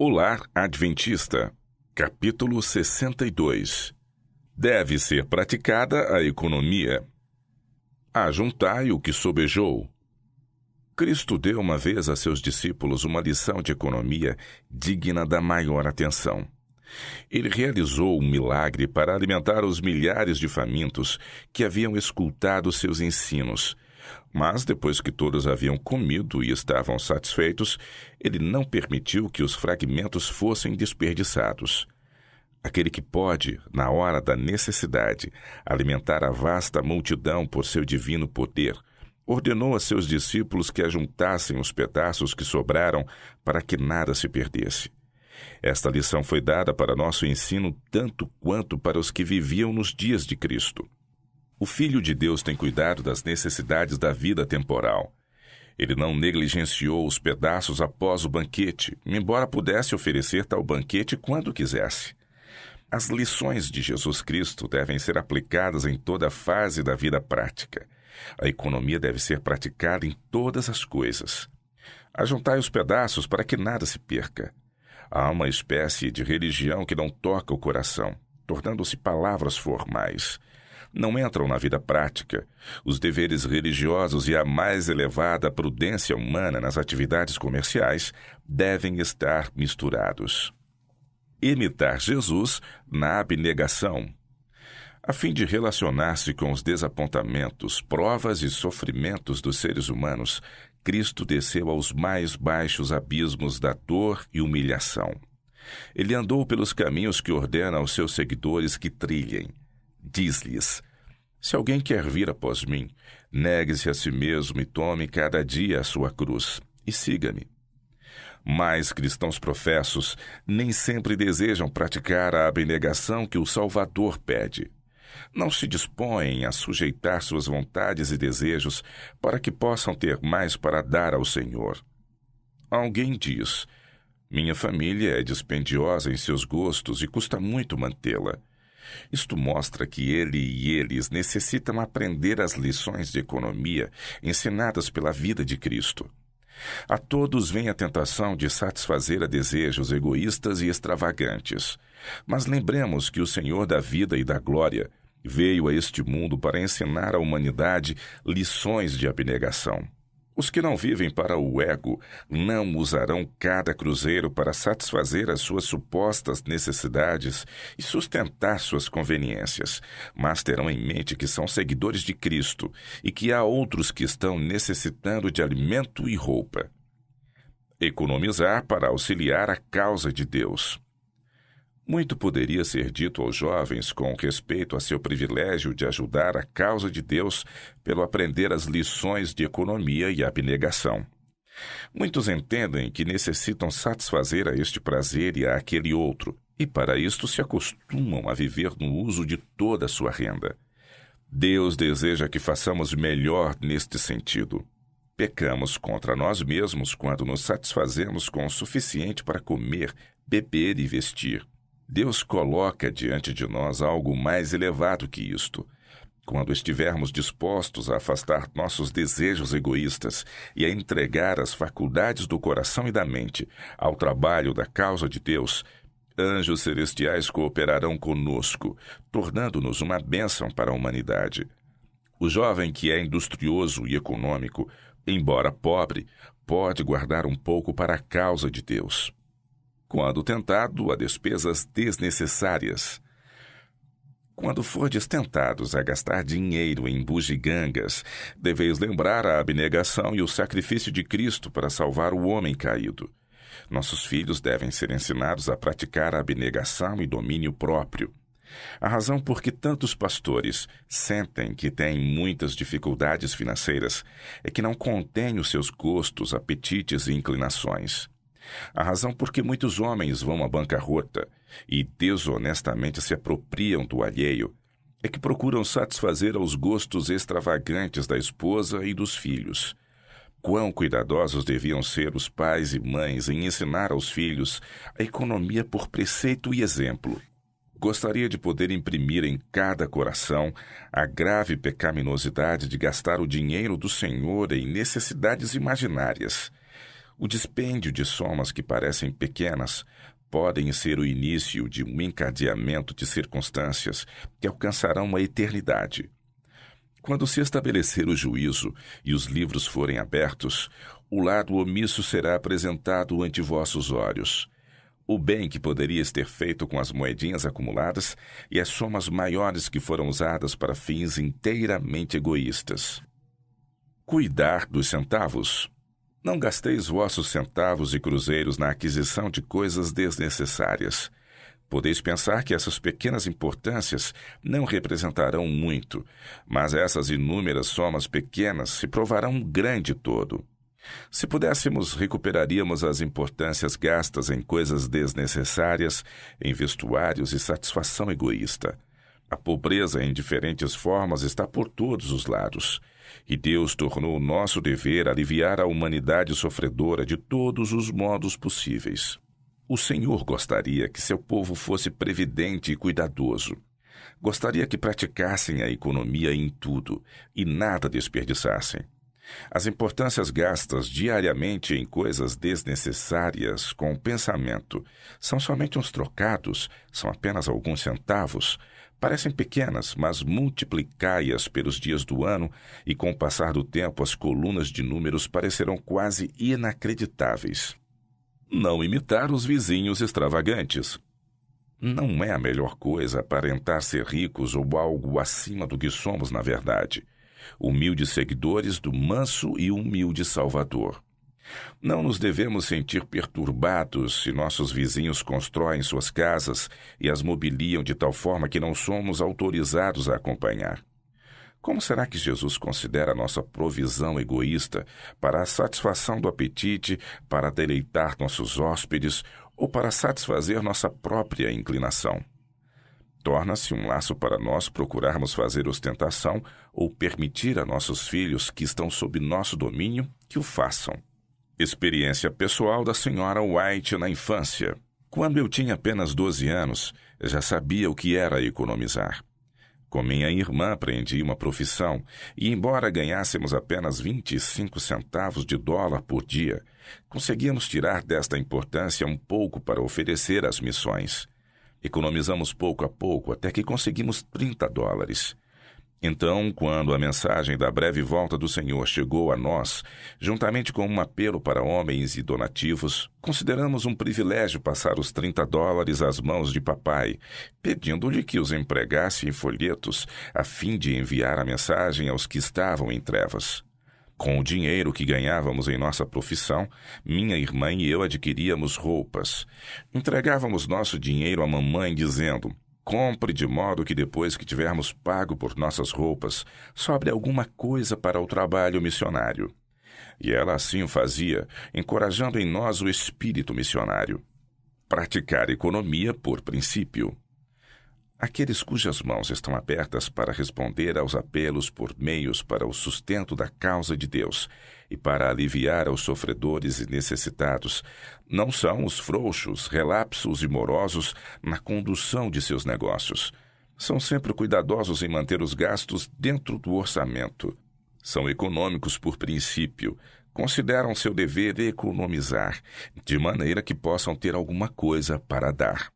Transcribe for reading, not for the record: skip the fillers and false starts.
O Lar Adventista, capítulo 62. Deve ser praticada a economia. Ajuntai o que sobejou. Cristo deu uma vez a seus discípulos uma lição de economia digna da maior atenção. Ele realizou um milagre para alimentar os milhares de famintos que haviam escutado seus ensinos. Mas, depois que todos haviam comido e estavam satisfeitos, ele não permitiu que os fragmentos fossem desperdiçados. Aquele que pode, na hora da necessidade, alimentar a vasta multidão por seu divino poder, ordenou a seus discípulos que ajuntassem os pedaços que sobraram para que nada se perdesse. Esta lição foi dada para nosso ensino tanto quanto para os que viviam nos dias de Cristo. O Filho de Deus tem cuidado das necessidades da vida temporal. Ele não negligenciou os pedaços após o banquete, embora pudesse oferecer tal banquete quando quisesse. As lições de Jesus Cristo devem ser aplicadas em toda a fase da vida prática. A economia deve ser praticada em todas as coisas. Ajuntai os pedaços para que nada se perca. Há uma espécie de religião que não toca o coração, tornando-se palavras formais. Não entram na vida prática. Os deveres religiosos e a mais elevada prudência humana nas atividades comerciais devem estar misturados. Imitar Jesus na abnegação. A fim de relacionar-se com os desapontamentos, provas e sofrimentos dos seres humanos, Cristo desceu aos mais baixos abismos da dor e humilhação. Ele andou pelos caminhos que ordena aos seus seguidores que trilhem. Diz-lhes: se alguém quer vir após mim, negue-se a si mesmo e tome cada dia a sua cruz, e siga-me. Mas cristãos professos nem sempre desejam praticar a abnegação que o Salvador pede. Não se dispõem a sujeitar suas vontades e desejos para que possam ter mais para dar ao Senhor. Alguém diz: minha família é dispendiosa em seus gostos e custa muito mantê-la. Isto mostra que ele e eles necessitam aprender as lições de economia ensinadas pela vida de Cristo. A todos vem a tentação de satisfazer a desejos egoístas e extravagantes. Mas lembremos que o Senhor da vida e da glória veio a este mundo para ensinar à humanidade lições de abnegação. Os que não vivem para o ego não usarão cada cruzeiro para satisfazer as suas supostas necessidades e sustentar suas conveniências, mas terão em mente que são seguidores de Cristo e que há outros que estão necessitando de alimento e roupa. Economizar para auxiliar a causa de Deus. Muito poderia ser dito aos jovens com respeito a seu privilégio de ajudar a causa de Deus pelo aprender as lições de economia e abnegação. Muitos entendem que necessitam satisfazer a este prazer e a aquele outro, e para isto se acostumam a viver no uso de toda a sua renda. Deus deseja que façamos melhor neste sentido. Pecamos contra nós mesmos quando nos satisfazemos com o suficiente para comer, beber e vestir. Deus coloca diante de nós algo mais elevado que isto. Quando estivermos dispostos a afastar nossos desejos egoístas e a entregar as faculdades do coração e da mente ao trabalho da causa de Deus, anjos celestiais cooperarão conosco, tornando-nos uma bênção para a humanidade. O jovem que é industrioso e econômico, embora pobre, pode guardar um pouco para a causa de Deus. Quando tentado a despesas desnecessárias. Quando fordes tentados a gastar dinheiro em bugigangas, deveis lembrar a abnegação e o sacrifício de Cristo para salvar o homem caído. Nossos filhos devem ser ensinados a praticar a abnegação e domínio próprio. A razão por que tantos pastores sentem que têm muitas dificuldades financeiras é que não contêm os seus gostos, apetites e inclinações. A razão por que muitos homens vão à bancarrota e desonestamente se apropriam do alheio é que procuram satisfazer aos gostos extravagantes da esposa e dos filhos. Quão cuidadosos deviam ser os pais e mães em ensinar aos filhos a economia por preceito e exemplo. Gostaria de poder imprimir em cada coração a grave pecaminosidade de gastar o dinheiro do Senhor em necessidades imaginárias. O dispêndio de somas que parecem pequenas podem ser o início de um encadeamento de circunstâncias que alcançarão a eternidade. Quando se estabelecer o juízo e os livros forem abertos, o lado omisso será apresentado ante vossos olhos. O bem que poderias ter feito com as moedinhas acumuladas e as somas maiores que foram usadas para fins inteiramente egoístas. Cuidar dos centavos. Não gasteis vossos centavos e cruzeiros na aquisição de coisas desnecessárias. Podeis pensar que essas pequenas importâncias não representarão muito, mas essas inúmeras somas pequenas se provarão um grande todo. Se pudéssemos, recuperaríamos as importâncias gastas em coisas desnecessárias, em vestuários e satisfação egoísta. A pobreza em diferentes formas está por todos os lados, e Deus tornou nosso dever aliviar a humanidade sofredora de todos os modos possíveis. O Senhor gostaria que seu povo fosse previdente e cuidadoso. Gostaria que praticassem a economia em tudo e nada desperdiçassem. As importâncias gastas diariamente em coisas desnecessárias com o pensamento são somente uns trocados, são apenas alguns centavos. Parecem pequenas, mas multiplicai-as pelos dias do ano e com o passar do tempo as colunas de números parecerão quase inacreditáveis. Não imitar os vizinhos extravagantes. Não é a melhor coisa aparentar ser ricos ou algo acima do que somos na verdade. Humildes seguidores do manso e humilde Salvador. Não nos devemos sentir perturbados se nossos vizinhos constroem suas casas e as mobiliam de tal forma que não somos autorizados a acompanhar. Como será que Jesus considera nossa provisão egoísta para a satisfação do apetite, para deleitar nossos hóspedes ou para satisfazer nossa própria inclinação? Torna-se um laço para nós procurarmos fazer ostentação ou permitir a nossos filhos que estão sob nosso domínio que o façam. Experiência pessoal da senhora White na infância. Quando eu tinha apenas 12 anos, já sabia o que era economizar. Com minha irmã aprendi uma profissão e, embora ganhássemos apenas 25 centavos de dólar por dia, conseguíamos tirar desta importância um pouco para oferecer às missões. Economizamos pouco a pouco até que conseguimos $30. Então, quando a mensagem da breve volta do Senhor chegou a nós, juntamente com um apelo para homens e donativos, consideramos um privilégio passar os $30 às mãos de papai, pedindo-lhe que os empregasse em folhetos a fim de enviar a mensagem aos que estavam em trevas. Com o dinheiro que ganhávamos em nossa profissão, minha irmã e eu adquiríamos roupas. Entregávamos nosso dinheiro à mamãe dizendo: compre de modo que depois que tivermos pago por nossas roupas, sobre alguma coisa para o trabalho missionário. E ela assim o fazia, encorajando em nós o espírito missionário. Praticar economia por princípio. Aqueles cujas mãos estão abertas para responder aos apelos por meios para o sustento da causa de Deus e para aliviar aos sofredores e necessitados, não são os frouxos, relapsos e morosos na condução de seus negócios. São sempre cuidadosos em manter os gastos dentro do orçamento. São econômicos por princípio. Consideram seu dever economizar, de maneira que possam ter alguma coisa para dar.